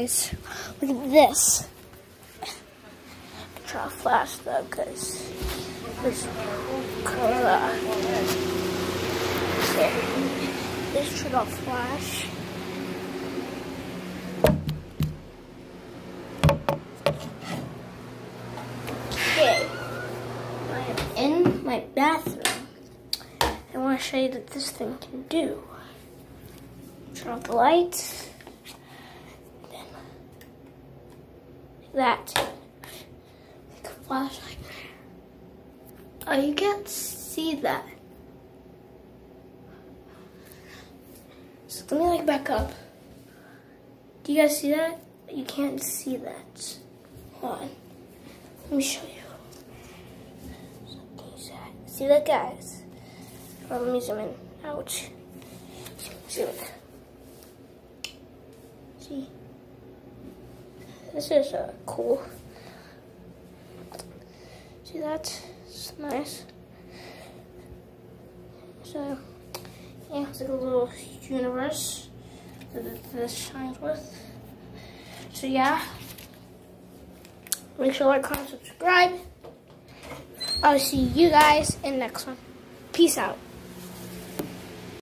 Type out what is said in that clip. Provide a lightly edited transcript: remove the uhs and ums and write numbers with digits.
Guys, look at this. Try to flash though, because there's color. This should all flash. Okay, I'm in my bathroom. I want to show you what this thing can do. Turn off the lights. That like a flashlight. Oh, you can't see that. So let me like back up. Do you guys see that? You can't see that. Hold on. Let me show you. See that, guys? Oh, let me zoom in. Ouch. Zoom in. See? This is cool. See that? It's nice. So, yeah, it's like a little universe that this shines with. So, yeah. Make sure to like, comment, subscribe. I'll see you guys in the next one. Peace out.